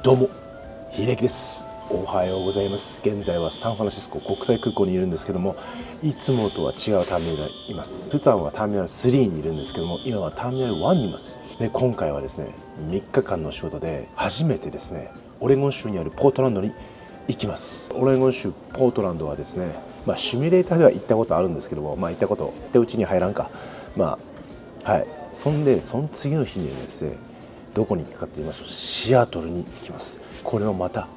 どうも、秀樹です。おはようございます。現在はサンフランシスコ国際空港にいるんですけども、いつもとは違うターミナルにいます。普段はターミナル3にいるんですけども、今はターミナル1にいます。で、今回はですね、3日間の仕事で初めてですね、オレゴン州にあるポートランドに行きます。オレゴン州ポートランドはですね、シミュレーターでは行ったことあるんですけども、行ったうちに入らんか。はい。その次の日にですね、どこに行くかと言いますと、シアトルに行きます。これはまた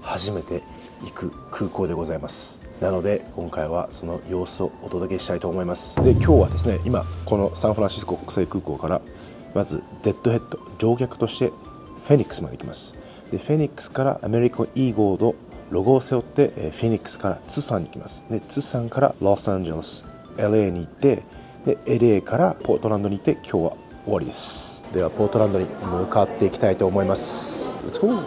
初めて行く空港でございます。なので今回はその様子をお届けしたいと思います。で、今日はですね、今このサンフランシスコ国際空港からまずデッドヘッド乗客としてフェニックスまで行きます。で、フェニックスからアメリカンイーゴーのロゴを背負ってフェニックスからツサンに行きます。で、ツサンからロサンゼルス LA に行って、で LA からポートランドに行って今日は終わりです。ではポートランドに向かっていきたいと思います。 Let's go!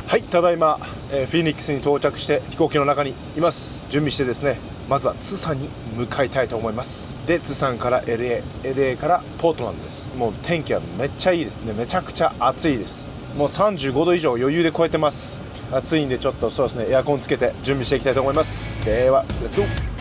はい、ただいま、フィニックスに到着して飛行機の中にいます。準備してですね、まずはツサンに向かいたいと思います。で、ツサンから LA からポートランドです。もう天気はめっちゃいいですね。めちゃくちゃ暑いです。もう35度以上余裕で超えてます。暑いんでちょっとそうですね、エアコンつけて準備していきたいと思います。ではレッツゴー。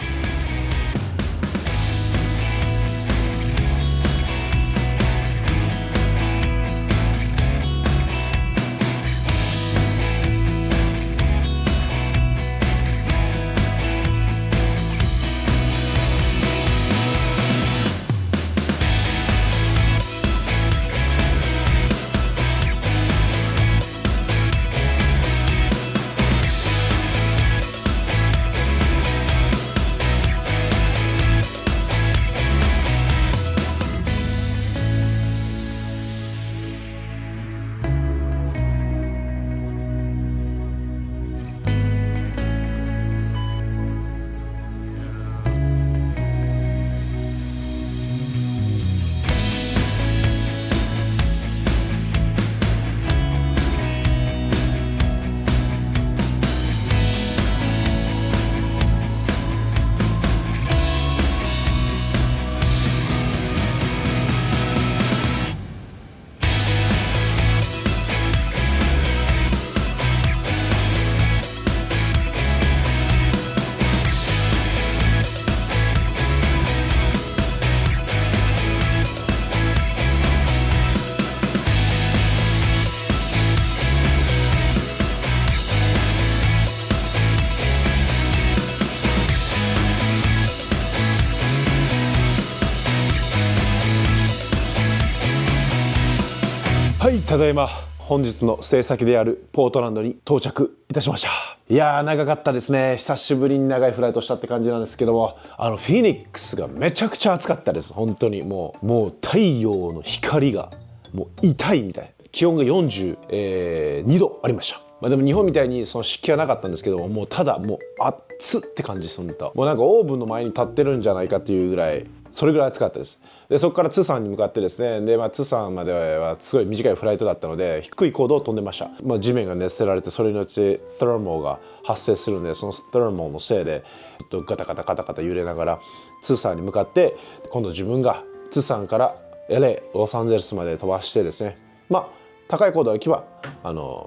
はい、ただいま本日のステイ先であるポートランドに到着いたしました。いやー、長かったですね。久しぶりに長いフライトしたって感じなんですけども、フィニックスがめちゃくちゃ暑かったです。本当にもう太陽の光がもう痛いみたい。気温が42度ありました。まあ、でも日本みたいにその湿気はなかったんですけどもうただもう暑って感じ。そんなもうなんかオーブンの前に立ってるんじゃないかっていうぐらい、それぐらい暑かったです。でそこからツサンに向かってですね、で、まあ、ツサンまではすごい短いフライトだったので低い高度を飛んでました。まあ、地面が熱せられて、それによってセルモが発生するので、そのセルモのせいでちょっとガタガタガタガタ揺れながらツサンに向かって、今度自分がツサンから LA ロサンゼルスまで飛ばしてですね、まあ高い高度が行けば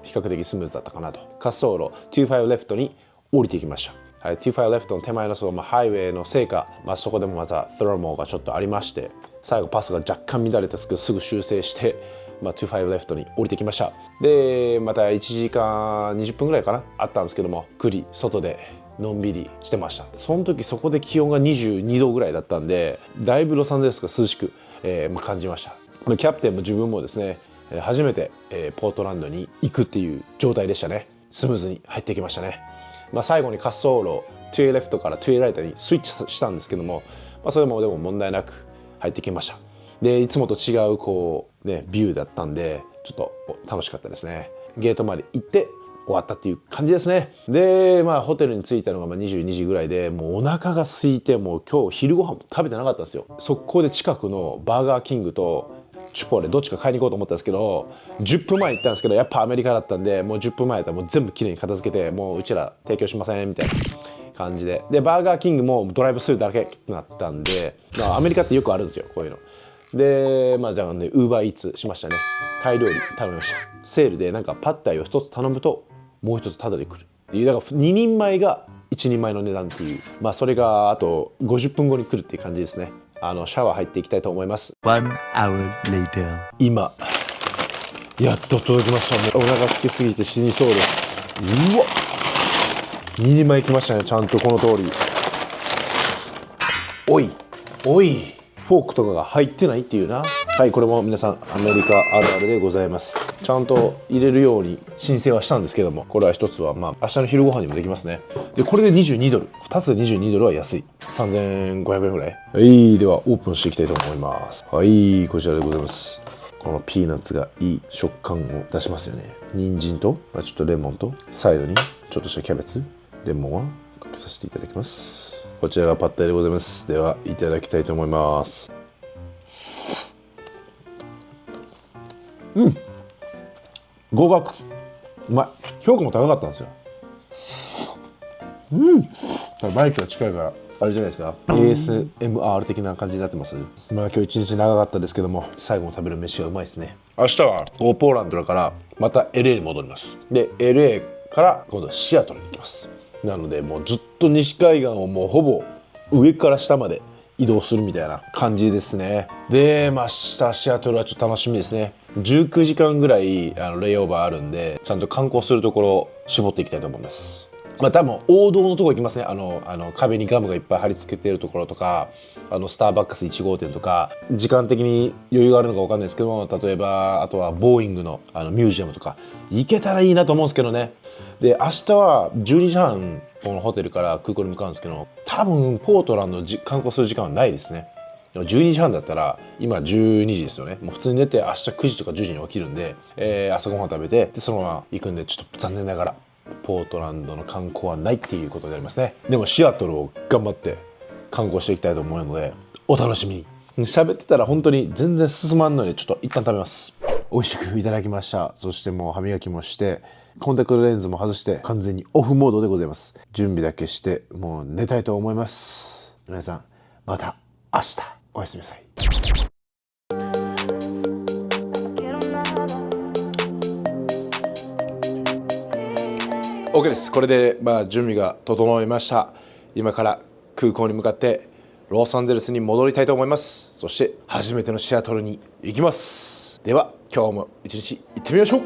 比較的スムーズだったかなと。滑走路25レフトに降りていきました。はい、25レフトの手前のその、ハイウェイのせいか、そこでもまたスローモがちょっとありまして、最後パスが若干乱れたんですけどすぐ修正して、25レフトに降りてきました。でまた1時間20分ぐらいかなあったんですけども、ゆっくり外でのんびりしてました。その時そこで気温が22度ぐらいだったんで、だいぶロサンゼルスが涼しく、感じました。キャプテンも自分もですね、初めて、ポートランドに行くっていう状態でしたね。スムーズに入ってきましたね。最後に滑走路2レフトから2ライトにスイッチしたんですけども、それもでも問題なく入ってきました。でいつもと違うこうねビューだったんでちょっと楽しかったですね。ゲートまで行って終わったっていう感じですね。でホテルに着いたのが22時ぐらいで、もうお腹が空いて、もう今日昼ご飯も食べてなかったんですよ。速攻で近くのバーガーキングとチュポレどっちか買いに行こうと思ったんですけど、10分前行ったんですけどやっぱアメリカだったんで、もう10分前だったらもう全部きれいに片付けて、もううちら提供しませんみたいな感じで、バーガーキングもドライブスルーだけってなったんで、アメリカってよくあるんですよこういうので。じゃあねウーバーイーツしましたね。タイ料理食べました。セールでなんかパッタイを1つ頼むともう1つタダで来るっていう、だから2人前が1人前の値段っていう、それがあと50分後に来るっていう感じですね。シャワー入っていきたいと思います。One hour later. 今やっと届きました。もうお腹空きすぎて死にそうです。うわ2人前来ましたね、ちゃんとこの通り。おいおい、フォークとかが入ってないっていうな。はい、これも皆さんアメリカあるあるでございます。ちゃんと入れるように申請はしたんですけども、これは一つは明日の昼ご飯にもできますね。でこれで22ドル、2つで22ドルは安い。3500円ぐらい。はい、ではオープンしていきたいと思います。はい、こちらでございます。このピーナッツがいい食感を出しますよね。人参と、ちょっとレモンと、サイドにちょっとしたキャベツ、レモンはかけさせていただきます。こちらがパッタイでございます。ではいただきたいと思います。合格。うまい。評価も高かったんですよ。バイクが近いからあれじゃないですか、ASMR 的な感じになってます。今日一日長かったですけども、最後の食べる飯がうまいですね。明日はポーランドだからまた LA に戻ります。で LA から今度はシアトルに行きます。なのでもうずっと西海岸をもうほぼ上から下まで移動するみたいな感じですね。で明日シアトルはちょっと楽しみですね。19時間ぐらいレイオーバーあるんで、ちゃんと観光するところを絞っていきたいと思います。多分王道のところ行きますね。壁にガムがいっぱい貼り付けているところとか、スターバックス1号店とか、時間的に余裕があるのか分かんないですけども、例えばあとはボーイングのミュージアムとか行けたらいいなと思うんですけどね。で明日は12時半このホテルから空港に向かうんですけど、多分ポートランド観光する時間はないですね。12時半だったら今12時ですよね。もう普通に寝て明日9時とか10時に起きるんで、朝ごはん食べてでそのまま行くんで、ちょっと残念ながらポートランドの観光はないっていうことになりますね。でもシアトルを頑張って観光していきたいと思うのでお楽しみに。喋ってたら本当に全然進まんので、ちょっと一旦食べます。美味しくいただきました。そしてもう歯磨きもしてコンタクトレンズも外して完全にオフモードでございます。準備だけしてもう寝たいと思います。皆さんまた明日おやすみなさい。OK です。これで準備が整いました。今から空港に向かってロサンゼルスに戻りたいと思います。そして初めてのシアトルに行きます。では今日も一日行ってみましょう。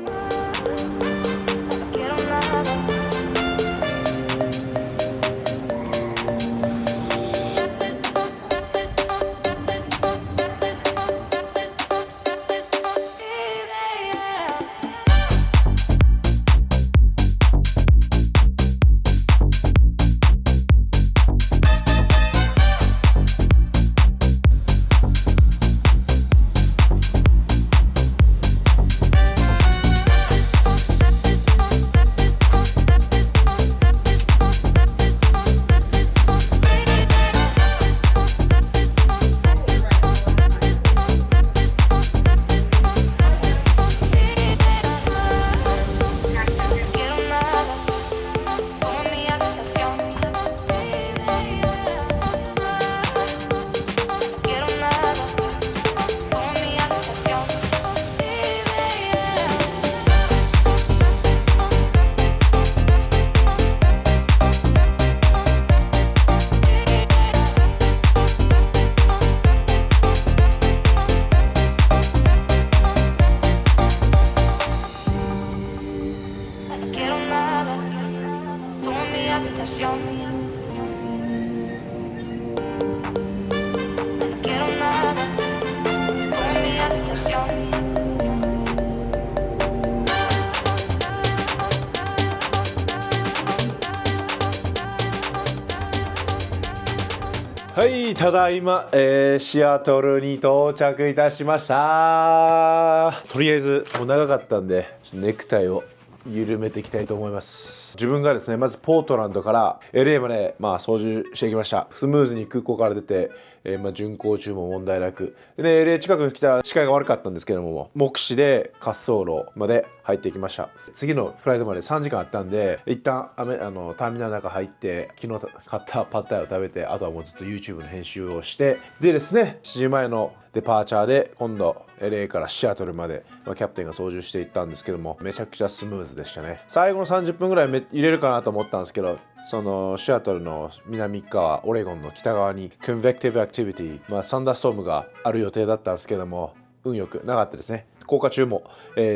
quiero nada con mi habitación.はい、ただいま、シアトルに到着いたしました。とりあえずもう長かったんでネクタイを緩めていきたいと思います。自分がですね、まずポートランドから LA まで操縦していきました。スムーズに空港から出て、巡航中も問題なくで LA 近くに来た視界が悪かったんですけども、目視で滑走路まで入っていきました。次のフライトまで3時間あったんで、一旦ターミナルの中入って昨日買ったパッタイを食べて、あとはもうずっと YouTube の編集をして、でですね、7時前のデパーチャーで今度 LA からシアトルまで、キャプテンが操縦していったんですけども、めちゃくちゃスムーズでしたね。最後の30分ぐらい入れるかなと思ったんですけど、そのシアトルの南側オレゴンの北側にコンベクティブアクティビティ、サンダーストームがある予定だったんですけども、運よくなかったですね。降下中も、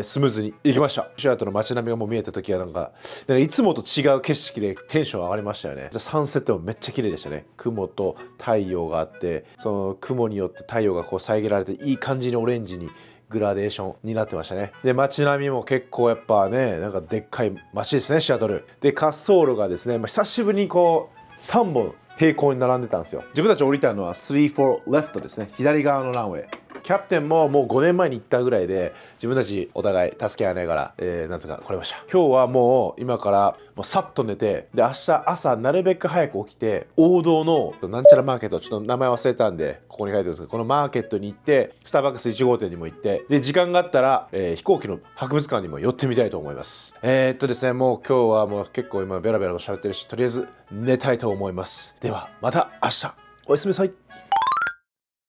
スムーズに行きました。シアトルの街並みがもう見えた時はなんかいつもと違う景色でテンション上がりましたよね。サンセットもめっちゃ綺麗でしたね。雲と太陽があって、その雲によって太陽がこう遮られていい感じにオレンジにグラデーションになってましたね。で、街並みも結構やっぱね、なんかでっかい街ですね、シアトル。で、滑走路がですね、久しぶりにこう3本平行に並んでたんですよ。自分たち降りたのは3-4 left ですね、左側のランウェイ。キャプテンももう5年前に行ったぐらいで、自分たちお互い助け合いながら、なんとか来れました。今日はもう今からもうさっと寝て、で明日朝なるべく早く起きて、王道のなんちゃらマーケット、ちょっと名前忘れたんでここに書いてるんですけど、このマーケットに行って、スターバックス1号店にも行って、で時間があったら、飛行機の博物館にも寄ってみたいと思います。ですね、もう今日はもう結構今ベラベラと喋ってるし、とりあえず寝たいと思います。ではまた明日、おやすみなさい。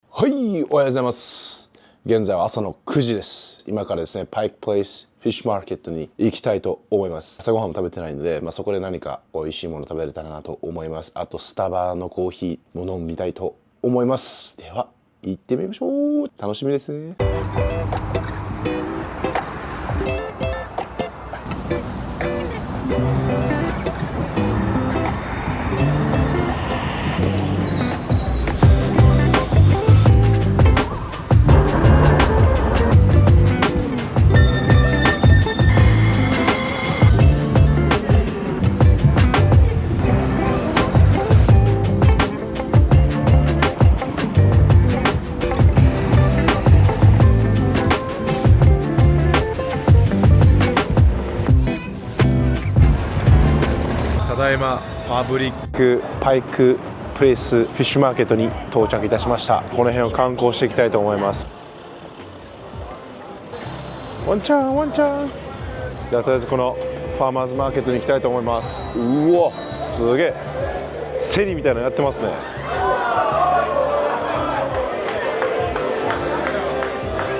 はい、おはようございます。現在は朝の9時です。今からですね、パイクプレイスフィッシュマーケットに行きたいと思います。朝ごはんも食べてないので、そこで何か美味しいもの食べれたらなと思います。あとスタバのコーヒーも飲みたいと思います。では行ってみましょう。楽しみですね。ただいまパブリックパイクプレイスフィッシュマーケットに到着いたしました。この辺を観光していきたいと思います。ワンチャンワンチャン。じゃあとりあえずこのファーマーズマーケットに行きたいと思います。うわ、すげえセリみたいなのやってますね。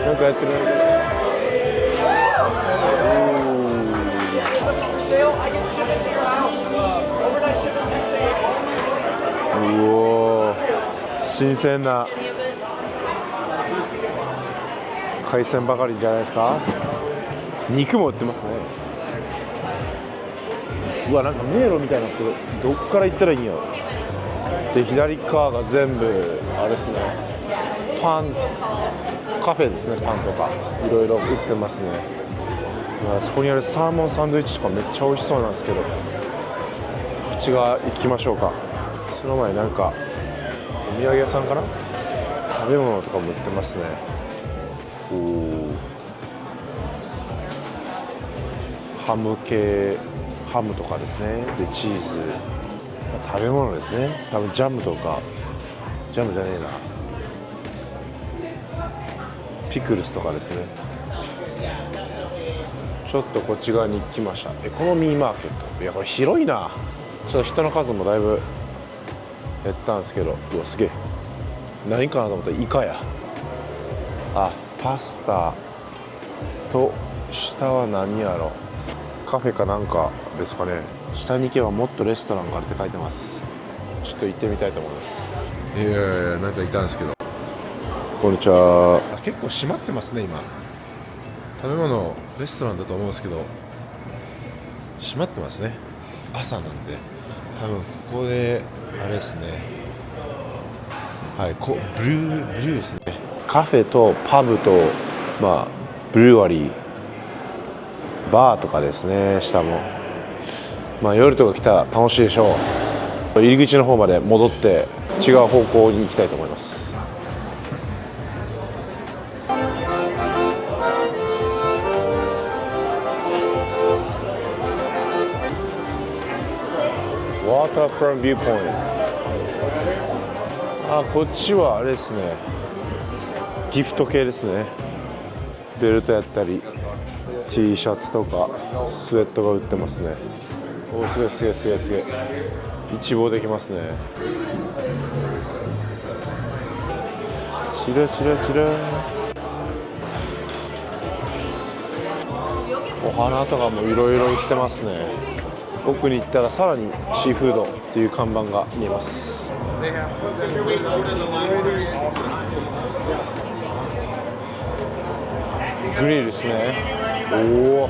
なんかやってるね。うお、新鮮な海鮮ばかりじゃないですか。肉も売ってますね。うわ、なんか迷路みたいになってる。どっから行ったらいいんやろ。で、左側が全部あれですね、パンカフェですね。パンとかいろいろ売ってますね。あそこにあるサーモンサンドイッチとかめっちゃ美味しそうなんですけど、こっち側行きましょうか。その前なんかお土産屋さんかな、食べ物とかも売ってますね。おー、ハム系、ハムとかですね。でチーズ、食べ物ですね。多分ジャムとか、ジャムじゃねえな、ピクルスとかですね。ちょっとこっち側に来ました。エコノミーマーケット。いやこれ広いな。ちょっと人の数もだいぶ減ったんですけど、うわすげえ、何かなと思ったらイカや。あ、パスタと、下は何やろ、カフェかなんかですかね。下に行けばもっとレストランがあるって書いてます。ちょっと行ってみたいと思います。いやいや、なんかいたんですけど。こんにちは。結構閉まってますね今。食べ物レストランだと思うんですけど閉まってますね。朝なんで。多分ここであれですね、はい、ブルーですね。カフェとパブと、まあ、ブルワリー、バーとかですね。下も、まあ、夜とか来たら楽しいでしょう。入り口の方まで戻って違う方向に行きたいと思います。ワーターフロントビューポイント。あ、こっちはあれですね、ギフト系ですね。ベルトやったり T シャツとかスウェットが売ってますね。おー、すごいすげえすげえすげえ、一望できますね。チラチラチラ、お花とかもいろいろ売ってますね。奥に行ったらさらにシーフードっていう看板が見えます。グリルですね。おお、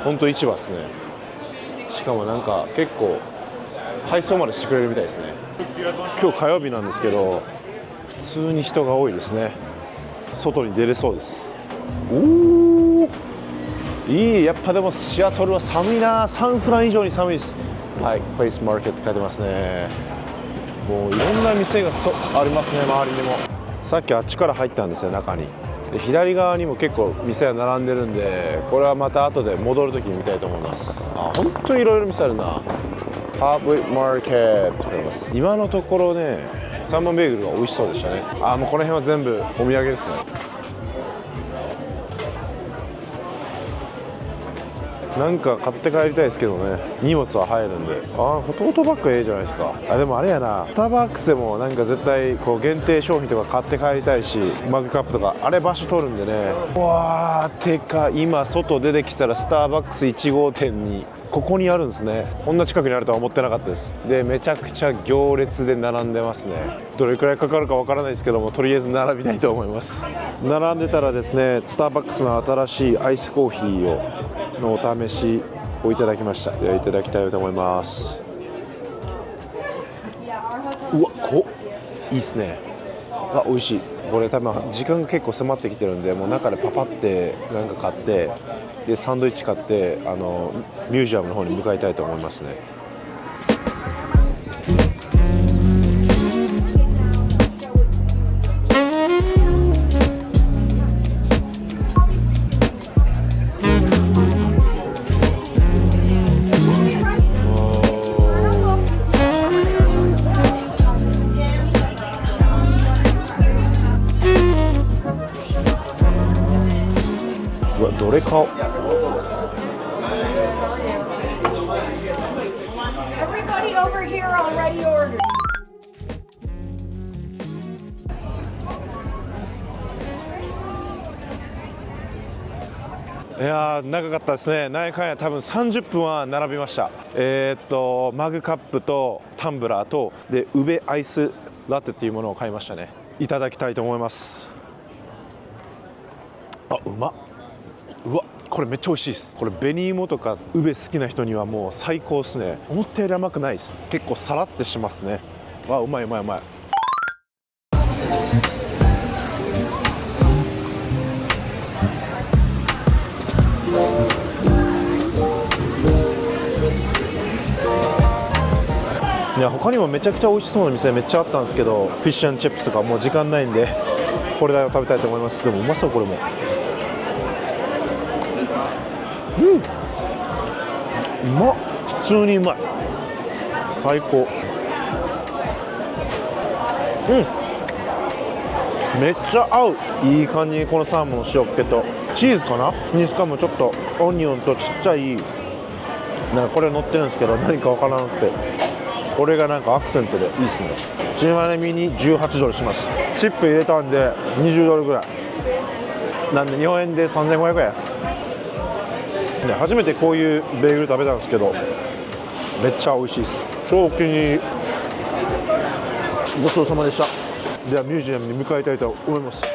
本当市場ですね。しかもなんか結構配送までしてくれるみたいですね。今日火曜日なんですけど普通に人が多いですね。外に出れそうです。おお、いい。やっぱでもシアトルは寒いな。サンフラン以上に寒いです。はい、プレイスマーケット書いてますね。もういろんな店がありますね、周りにも。さっきあっちから入ったんですよ、中に。で左側にも結構店が並んでるんで、これはまた後で戻るときに見たいと思います。あ、本当にいろいろ店あるな。パブリックマーケットとあります。今のところね、サーモンベーグルが美味しそうでしたね。あ、もうこの辺は全部お土産ですね。なんか買って帰りたいですけどね。荷物は入るんで。あ、トートバッグええじゃないですか。あ、でもあれやな、スターバックスでもなんか絶対こう限定商品とか買って帰りたいし、マグカップとかあれ場所取るんでね。うわー、てか今外出てきたらスターバックス1号店にここにあるんですね。こんな近くにあるとは思ってなかったです。で、めちゃくちゃ行列で並んでますね。どれくらいかかるかわからないですけども、とりあえず並びたいと思います。並んでたらですね、スターバックスの新しいアイスコーヒーをのお試しをいただきました。では、いただきたいと思います。うわ、いいっすね。あ、美味しい。これ多分時間が結構迫ってきてるんで、もう中でパパってなんか買って、でサンドイッチ買ってミュージアムの方に向かいたいと思いますね。うわ、どれ買おう。Everybody over here already ordered. いやー、長かったですね。なんやかんや多分30分は並びました。マグカップとタンブラーとでウベアイスラテっていうものを買いましたね。いただきたいと思います。あ、うまっ。うわ、これめっちゃ美味しいです。これ紅芋とかウベ好きな人にはもう最高ですね。思ったより甘くないです。結構サラってしますね。わ、うまいうまいうまい。いや、他にもめちゃくちゃ美味しそうな店めっちゃあったんですけど、フィッシュ&チップスとかもう時間ないんでこれだけを食べたいと思います。でもうまそう、これも。うん、うまっ。普通にうまい。最高。うん、めっちゃ合う。いい感じにこのサーモンの塩っ気とチーズかなに、しかもちょっとオニオンとちっちゃいなんかこれ乗ってるんですけど、何かわからなくて、これがなんかアクセントでいいですね。ちなみに18ドルします。チップ入れたんで20ドルぐらいなんで、日本円で3500円で、初めてこういうベーグル食べたんですけど、めっちゃ美味しいです。超お気に入り。ごちそうさまでした。ではミュージアムに向かいたいと思います。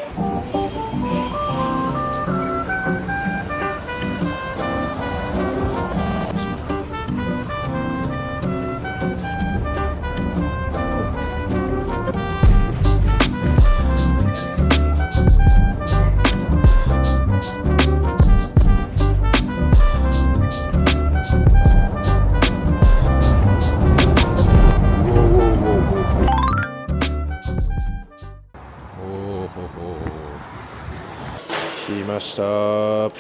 ました。そ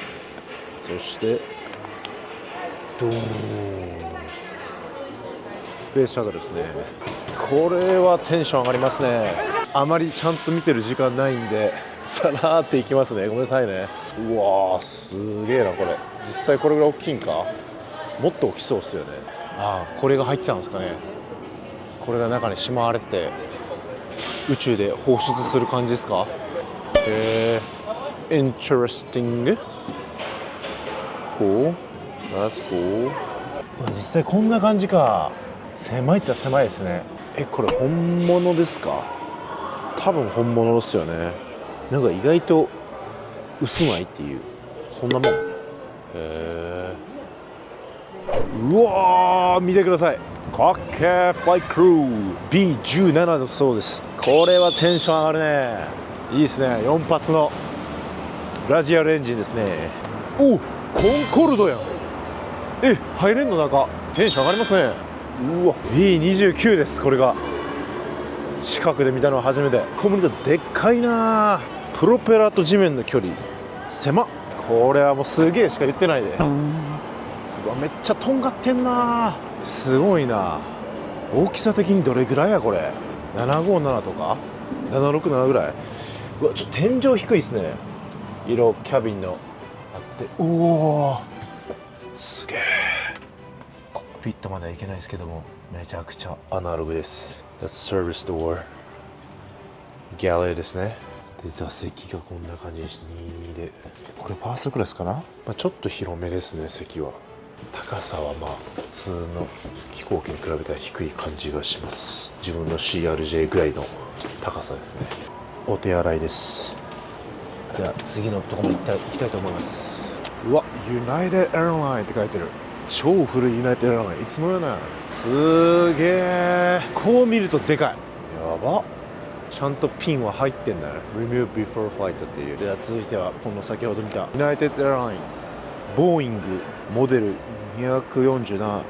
してドーン、スペースシャトルですね。これはテンション上がりますね。あまりちゃんと見てる時間ないんでさらーっていきますね。ごめんなさいね。うわー、すげえなこれ。実際これぐらい大きいんか。もっと大きそうですよね。ああ、これが入ってたんですかね。これが中にしまわれて宇宙で放出する感じですか。interesting cool that's cool。 実際こんな感じか。狭いって狭いですね。これ本物ですか。多分本物ですよね。なんか意外と薄ないっていう、そんなもん。うわー、見てください。かっけー、フライクルー B17 だそうです。これはテンション上がるね。いいですね。4発のラジアルエンジンですね。お、コンコルドやん。入れんの。中テンション上がりますね。うわ、 B29 です。これが近くで見たのは初めて。コムリートでっかいな。プロペラと地面の距離狭っ。これはもうすげえしか言ってないで。うわ、めっちゃとんがってんな。すごいな。大きさ的にどれぐらいやこれ。757とか767ぐらい。うわ、ちょっと天井低いですね。色キャビンのあって、おお、すげえ。コックピットまではいけないですけども、めちゃくちゃアナログです。That's service door。 ギャレーですね。で、座席がこんな感じです。22で、これファーストクラスかな。ちょっと広めですね。席は高さは普通の飛行機に比べたら低い感じがします。自分の CRJ ぐらいの高さですね。お手洗いです。では次のところに行きたいと思います。うわ、ユナイテッドエアラインって書いてる。超古いユナイテッドエアライン。いつのような。すげえ。こう見るとでかい。やば。ちゃんとピンは入ってんだよ。Remove before flight っていう。では続いてはこの先ほど見たユナイテッドエアラインボーイングモデル 247D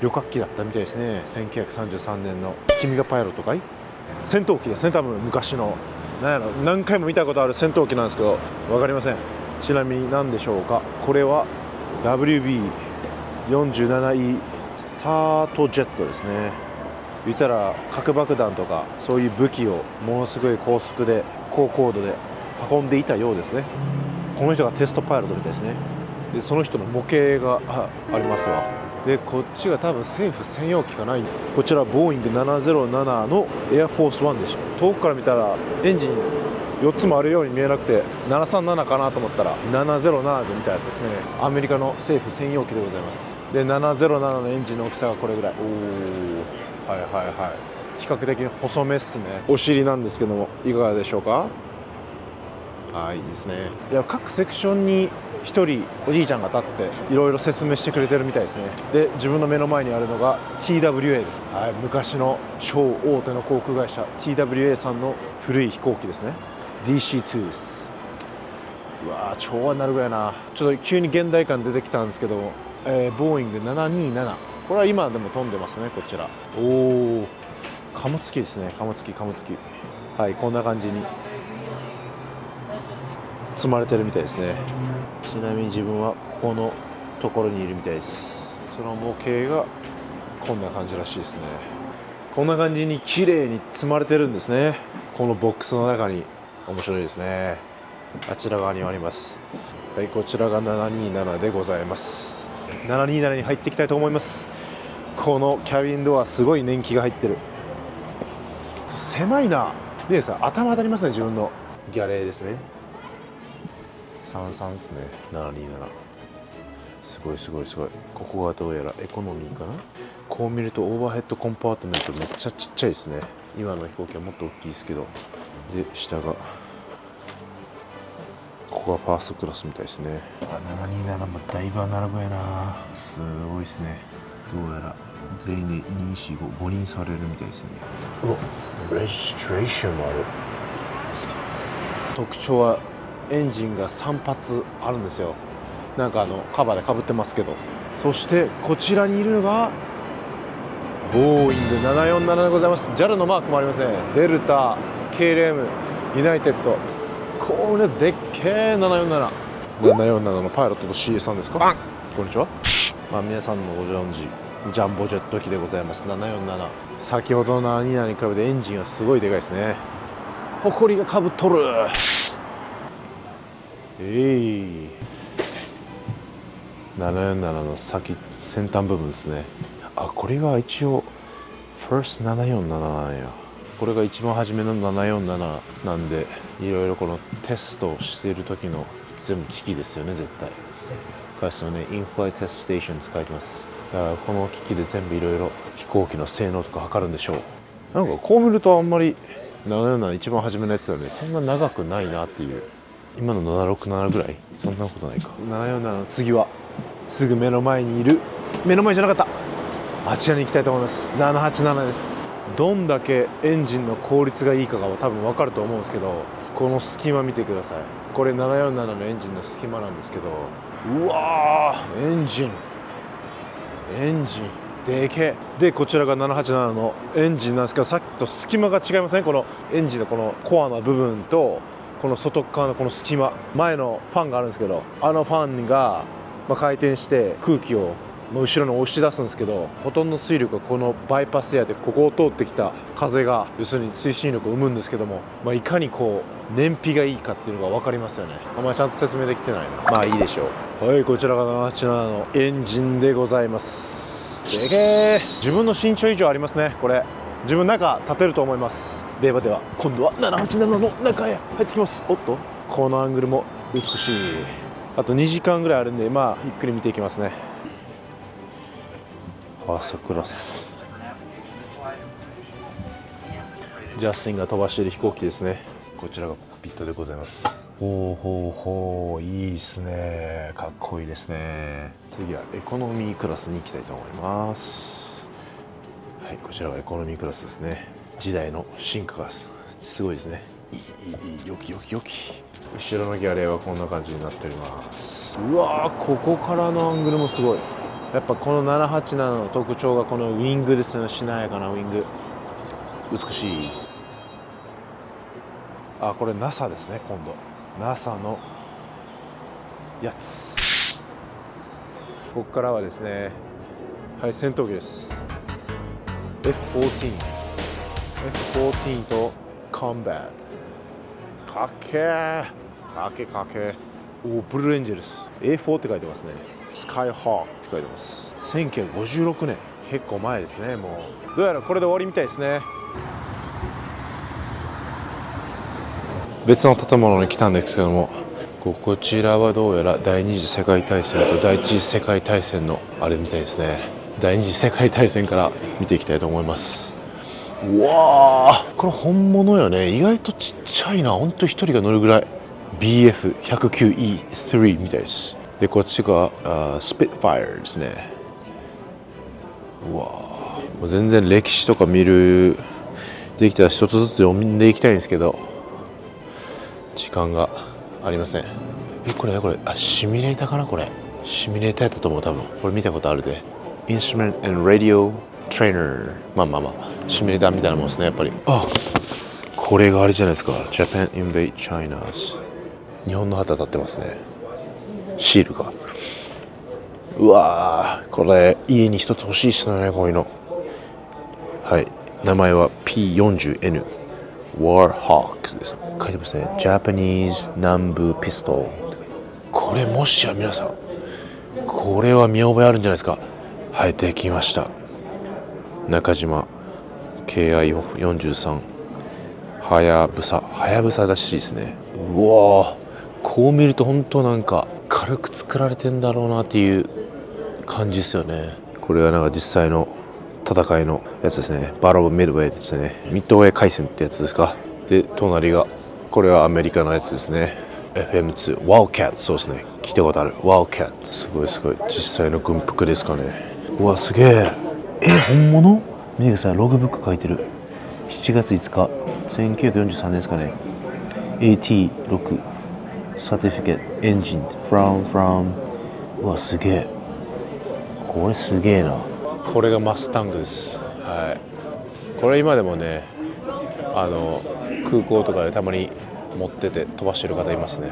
旅客機だったみたいですね。1933年の。君がパイロットかい。戦闘機ですね。多分昔の何回も見たことある戦闘機なんですけど分かりません。ちなみに何でしょうか。これは WB47E スタートジェットですね。言ったら核爆弾とかそういう武器をものすごい高速で高高度で運んでいたようですね。この人がテストパイロットみたいですね。でその人の模型がありますわ。でこっちが多分政府専用機かな。こちらボーイング707のエアフォースワンでしょ。遠くから見たらエンジン4つもあるように見えなくて737かなと思ったら707で見たやつですね。アメリカの政府専用機でございます。で707のエンジンの大きさがこれぐらい。おお、はいはいはい。比較的細めっすね。お尻なんですけどもいかがでしょうか。はい、いいですね。いや、各セクションに1人おじいちゃんが立ってていろいろ説明してくれてるみたいですね。で自分の目の前にあるのが TWA です。はい、昔の超大手の航空会社 TWA さんの古い飛行機ですね。 DC2 です。うわー、超になるぐらいな。ちょっと急に現代感出てきたんですけども、ボーイング727、これは今でも飛んでますね。こちら、おお、貨物機ですね。貨物機。はい、こんな感じに積まれてるみたいですね。ちなみに自分はこのところにいるみたいです。その模型がこんな感じらしいですね。こんな感じに綺麗に積まれてるんですね。このボックスの中に。面白いですね。あちら側にあります。はい、こちらが727でございます。727に入っていきたいと思います。このキャビンドアすごい年季が入ってる。狭いな。でさ、頭当たりますね。自分のギャレーですね。33ですね。727、すごい。ここがどうやらエコノミーかな。こう見るとオーバーヘッドコンパートメントめっちゃちっちゃいですね。今の飛行機はもっと大きいですけど。で下がここがファーストクラスみたいですね。727もだいぶアナログやな。すごいですね。どうやら全員で245人されるみたいですね。うわ、レジストレーションもある。特徴はエンジンが3発あるんですよ。なんかカバーでかぶってますけど。そしてこちらにいるのがボーイング747でございます。 JAL のマークもありますね。デルタ、KLM、ユナイテッド。これでっけえ747。747のパイロットと CA さんですか。こんにちは。まあ皆さんのご存知ジャンボジェット機でございます。747。先ほどの727に比べてエンジンがすごいでかいですね。埃がかぶっとる。747の先端部分ですね。あ、これが一応 First 747なんや。これが一番初めの747なんで、いろいろこのテストをしている時の全部機器ですよね、絶対。書いてますよね。インフライテストステーションズ書いてます。だからこの機器で全部いろいろ飛行機の性能とか測るんでしょう。なんかこう見るとあんまり747一番初めのやつだね、そんな長くないなっていう。今の767ぐらい、そんなことないか。747の次はすぐ目の前にいる、目の前じゃなかった、あちらに行きたいと思います。787です。どんだけエンジンの効率がいいかが多分分かると思うんですけど、この隙間見てください。これ747のエンジンの隙間なんですけど、うわー、エンジンでけえ。でこちらが787のエンジンなんですけど、さっきと隙間が違いますね。このエンジンのこのコアな部分とこの外側のこの隙間、前のファンがあるんですけど、あのファンが回転して空気を後ろに押し出すんですけど、ほとんど水力がこのバイパスエアでここを通ってきた風が要するに推進力を生むんですけども、いかにこう燃費がいいかっていうのが分かりますよね。あんまりちゃんと説明できてないな。まあいいでしょう。はい、こちらが787のエンジンでございます。でけえ。自分の身長以上ありますね。これ自分中立てると思います。令和では今度は787の中へ入ってきます。おっと、このアングルも美しい。あと2時間ぐらいあるんで、ゆっくり見ていきますね。ファーストクラス、ジャスティンが飛ばしている飛行機ですね。こちらがコックピットでございます。ほうほうほう、いいですね。かっこいいですね。次はエコノミークラスに行きたいと思います。はい、こちらがエコノミークラスですね。時代の進化がすごいですね。いい、よき。後ろのギャレーはこんな感じになっております。うわー、ここからのアングルもすごい。やっぱこの787の特徴がこのウィングですね。しなやかなウィング、美しい。あ、これ NASA ですね。今度 NASA のやつ。ここからはですね、はい、戦闘機です。 F14 とコンバット。かっけー。お、ブルーエンジェルス A4 って書いてますね。スカイホークって書いてます。1956年、結構前ですね。もうどうやらこれで終わりみたいですね。別の建物に来たんですけども、こちらはどうやら第二次世界大戦と第一次世界大戦のあれみたいですね。第二次世界大戦から見ていきたいと思います。うわー、これ本物よね。意外とちっちゃいな。ほんと1人が乗るぐらい。 BF109E3 みたいです。でこっちがスピットファイアですね。うわー、もう全然歴史とか見るできたら一つずつ読んでいきたいんですけど時間がありません。これシミュレーターかな。これシミュレーターやったと思う。多分これ見たことあるで。 Instrument and Radio Trainer。 シミュレーターみたいなもんですね。やっぱりこれがあれじゃないですか。 Japan Invade China's 日本の旗立ってますね。シールが。うわー、これ家に一つ欲しいっすよね、こういうの。はい、名前は P40N Warhawk です。書いてますね。 Japanese 南部ピストル。これもしや皆さん、これは見覚えあるんじゃないですか。はい、できました。中島 KI43 はやぶさらしいですね。うわー、こう見ると本当なんか軽く作られてんだろうなっていう感じですよね。これはなんか実際の戦いのやつですね。バトルミッドウェイですね。ミッドウェイ海戦ってやつですか。で隣がこれはアメリカのやつですね。 FM2 Wildcat。 そうですね、聞いたことある。 Wildcat すごい実際の軍服ですかね。うわ、すげえ。本物見てください。ログブック書いてる。7月5日1943年ですかね。 AT6 Certificate Engine from うわ、すげえ。これすげえな。これがマスタングです。はい、これ今でもね、空港とかでたまに持ってて飛ばしてる方いますね。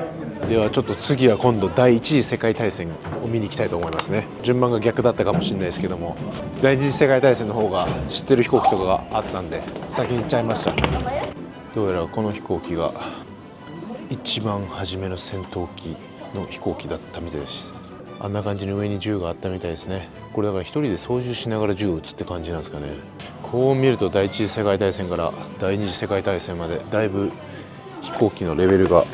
ではちょっと次は今度第一次世界大戦を見に行きたいと思いますね。順番が逆だったかもしれないですけども、第一次世界大戦の方が知ってる飛行機とかがあったんで先に行っちゃいました。どうやらこの飛行機が一番初めの戦闘機の飛行機だったみたいです。あんな感じに上に銃があったみたいですね。これだから一人で操縦しながら銃を撃つって感じなんですかね。こう見ると第一次世界大戦から第二次世界大戦までだいぶ飛行機のレベルがや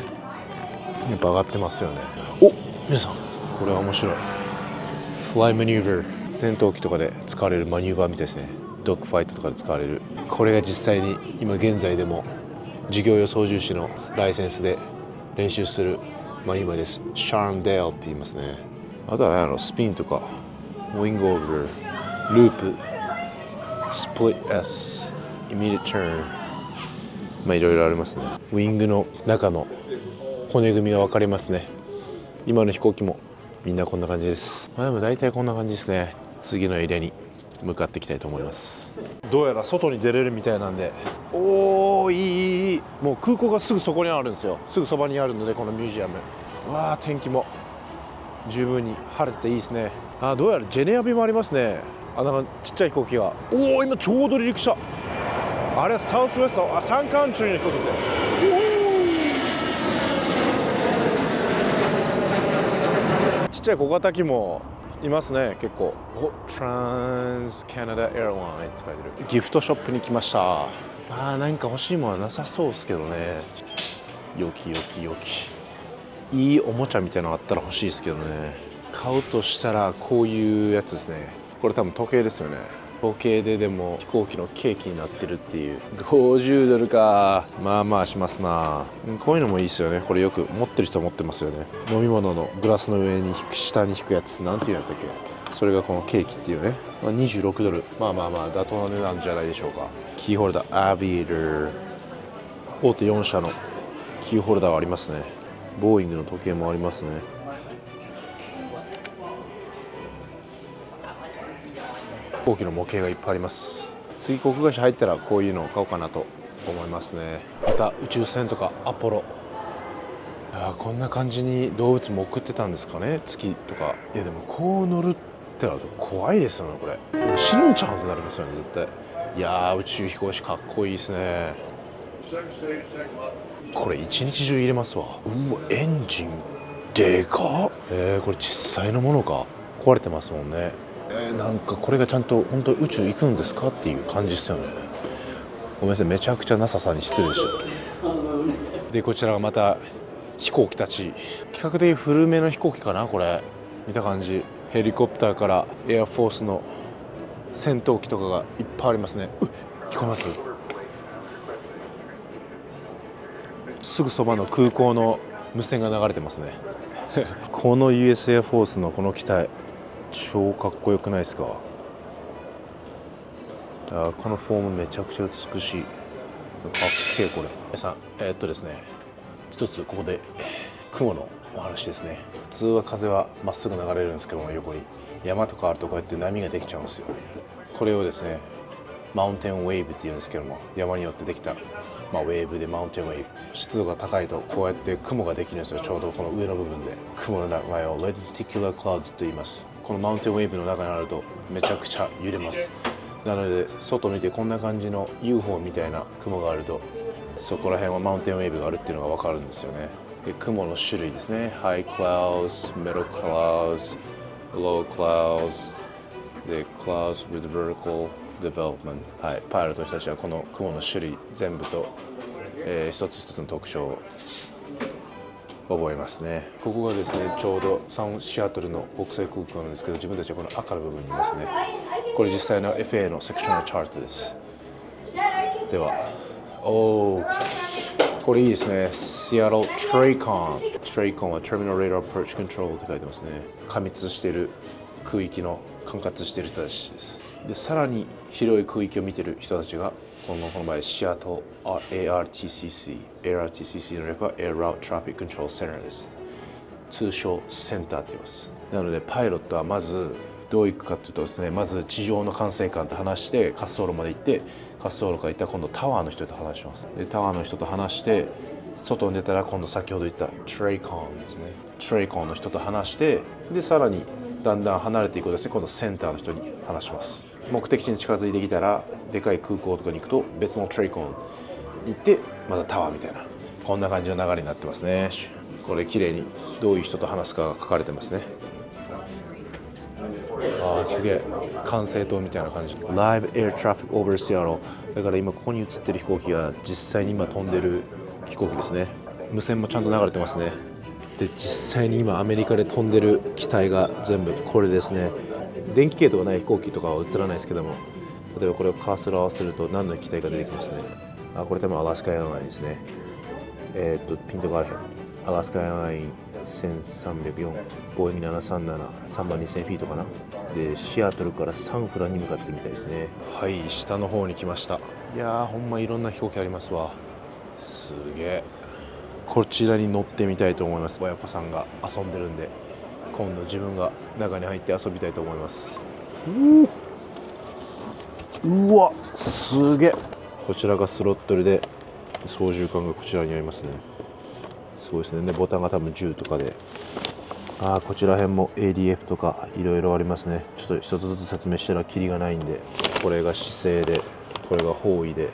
っぱ上がってますよね。お、皆さんこれは面白い。フライマニューバー、戦闘機とかで使われるマニューバーみたいですね。ドッグファイトとかで使われる。これが実際に今現在でも事業用操縦士のライセンスで練習するマニューバーです。シャーンデールって言いますね。あとはスピンとかウィングオーバー、ループ、スプリット S、イミディットターン、まあいろいろありますね。ウィングの中の骨組みが分かりますね。今の飛行機もみんなこんな感じです。まあでも大体こんな感じですね。次のエリアに向かっていきたいと思います。どうやら外に出れるみたいなんで、おー、いい、もう空港がすぐそこにあるんですよ。すぐそばにあるので、このミュージアム。わあ、天気も十分に晴れてていいですね。あ、どうやらジェネア便もありますね。あ、なんかちっちゃい飛行機が。おお、今ちょうど離陸した。あれはサウスウェスト、サンカントリーの飛行機ですよ。ちっちゃい小型機もいますね、結構。お、トランスカナダエアラインズ書いてる。ギフトショップに来ました。なんか欲しいものはなさそうですけどね。よきよきよき。いいおもちゃみたいなのあったら欲しいですけどね。買うとしたらこういうやつですね。これ多分時計ですよね。時計ででも飛行機のケーキになってるっていう。50ドルか。まあまあしますな。こういうのもいいですよね。これよく持ってる人持ってますよね。飲み物のグラスの上に下に引くやつ、なんていうんだったっけ。それがこのケーキっていうね。26ドル。まあまあまあ妥当な値段じゃないでしょうか。キーホルダー、アビーダー、大手4社のキーホルダーはありますね。ボーイングの時計もありますね。飛行機の模型がいっぱいあります。次航空会社入ったらこういうのを買おうかなと思いますね。また宇宙船とかアポロ、こんな感じに動物も送ってたんですかね、月とか。いやでもこう乗るってなると怖いですよね。これ死ぬんちゃうんってなりますよね、絶対。いやー、宇宙飛行士かっこいいですね。これ一日中入れますわ。うわ、エンジンでかっ。これ実際のものか。壊れてますもんね。なんかこれがちゃんと本当宇宙行くんですかっていう感じですよね。ごめんなさい、めちゃくちゃ NASA さんに失礼でした。でこちらがまた飛行機たち。比較的古めの飛行機かな、これ見た感じ。ヘリコプターからエアフォースの戦闘機とかがいっぱいありますね。聞こえます？すぐそばの空港の無線が流れてますね。この US エアフォースのこの機体超かっこよくないですか？このフォームめちゃくちゃ美しい。かっけえこれ。皆さんですね、一つここで雲のお話ですね。普通は風はまっすぐ流れるんですけども、横に山とかあるとこうやって波ができちゃうんですよ。これをですねマウンテンウェーブっていうんですけども、山によってできた、ウェーブでマウンテンウェーブ。湿度が高いとこうやって雲ができるんですよ。ちょうどこの上の部分で。雲の名前をレティキュラークラウドと言います。このマウンテンウェーブの中にあるとめちゃくちゃ揺れます。なので外見てこんな感じの UFO みたいな雲があると、そこら辺はマウンテンウェーブがあるっていうのが分かるんですよね。で雲の種類ですね。High clouds, middle clouds, low clouds, で clouds with vertical development。はい、パイロットの人たちはこの雲の種類全部と、一つ一つの特徴を覚えますね。ここがですねちょうどシアトルの国際空港なんですけど、自分たちはこの赤の部分にいますね。これ実際の FA のセクションのチャートです。では、これいいですね。Seattle TRACON。TRACON は Terminal Radar Approach Control って書いてますね。過密している空域の管轄している人たちです。でさらに広い空域を見ている人たちがこの場合シアトル ARTCC の略は Air Route Traffic Control Center です。通称センターって言います。なのでパイロットはまずどう行くかというとですね、まず地上の管制官と話して滑走路まで行って、滑走路から行ったら今度タワーの人と話します。でタワーの人と話して外に出たら今度先ほど言ったトレイコンですね。トレイコンの人と話して、でさらにだんだん離れていくとですね、今度センターの人に話します。目的地に近づいてきたらでかい空港とかに行くと別のトレイコンに行ってまたタワーみたいな、こんな感じの流れになってますね。これ綺麗にどういう人と話すかが書かれてますね。あーすげえ、管制塔みたいな感じ。 Live Air Traffic Over Seattle。 だから今ここに映ってる飛行機が実際に今飛んでる飛行機ですね。無線もちゃんと流れてますね。で実際に今アメリカで飛んでる機体が全部これですね。電気系統がない飛行機とかは映らないですけども、例えばこれをカーソル合わせると何の機体が出てきますね。あ、これ多分アラスカエアラインですね。ピントがあれへん。アラスカエアライン1304、ボーイング737、3万2000フィートかな。でシアトルからサンフランに向かってみたいですね。はい、下の方に来ました。いやーほんまいろんな飛行機ありますわ。すげえ。こちらに乗ってみたいと思います。親子さんが遊んでるんで、今度自分が中に入って遊びたいと思います。うわすげえ。こちらがスロットルで、操縦桿がこちらにありますね。すごいですね。でボタンが多分10とかで、こちら辺も ADF とかいろいろありますね。ちょっと一つずつ説明したらキリがないんで、これが姿勢で、これが方位で、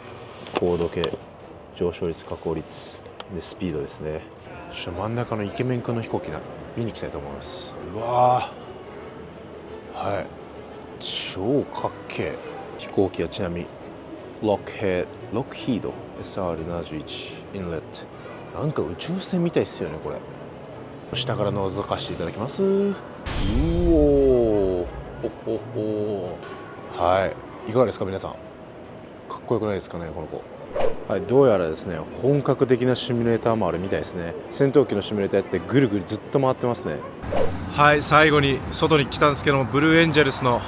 高度計、上昇率、下降率でスピードですね。ちょっと真ん中のイケメン君の飛行機見に行きたいと思います。うわー、はい、超かっけえ。飛行機はちなみにロックヒード SR71 インレット。なんか宇宙船みたいですよねこれ。下から覗かせていただきます。うおー、はい、いかがですか皆さん。かっこよくないですかねこの子。はい、どうやらですね本格的なシミュレーターもあるみたいですね。戦闘機のシミュレーターやっててぐるぐるずっと回ってますね。はい、最後に外に来たんですけども、ブルーエンジェルスの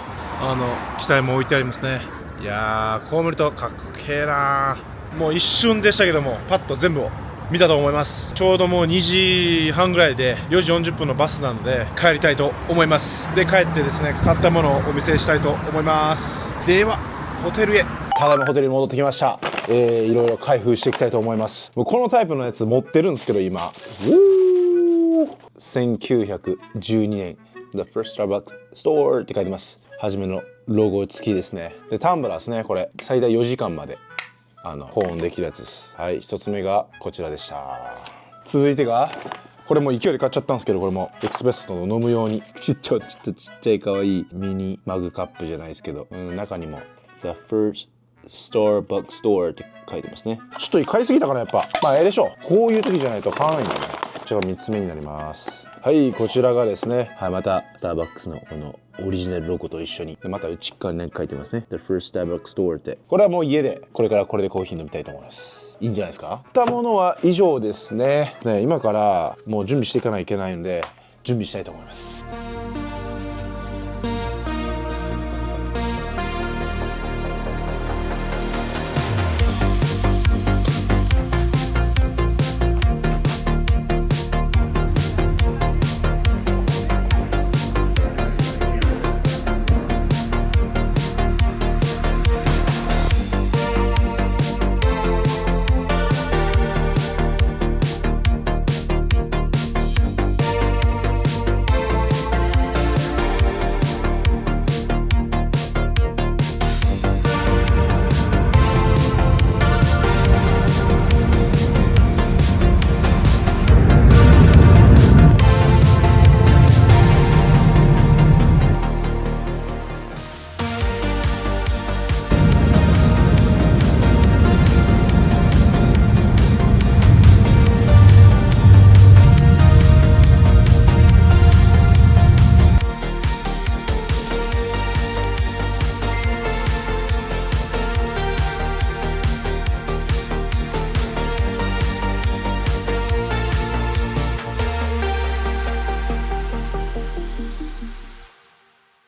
機体も置いてありますね。いやーこう見るとかっけえな。もう一瞬でしたけどもパッと全部を見たと思います。ちょうどもう2時半ぐらいで4時40分のバスなので帰りたいと思います。で帰ってですね買ったものをお見せしたいと思います。ではホテルへ。ただいまホテルに戻ってきました。いろいろ開封していきたいと思います。もうこのタイプのやつ持ってるんですけど今、1912年 The First Starbucks Store って書いてます。初めのロゴ付きですね。でタンブラーですね。これ最大4時間まで保温できるやつです。はい、一つ目がこちらでした。続いてがこれも勢いで買っちゃったんですけど、これもエクスプレッソの飲むようにちょっとちっちゃい可愛いミニマグカップじゃないですけど、中にも The First Starbucks Store って書いてますね。ちょっと買いすぎたかなやっぱ。まあええでしょう。こういう時じゃないと買わないんだよね。こちらが3つ目になります。はい、こちらがですね、はい、またスターバックスのこのオリジナルロゴと一緒に、でまた内側に書いてますね。The First Starbucks Store って。これはもう家でこれからこれでコーヒー飲みたいと思います。いいんじゃないですか。買ったものは以上ですね。今からもう準備していかないといけないので準備したいと思います。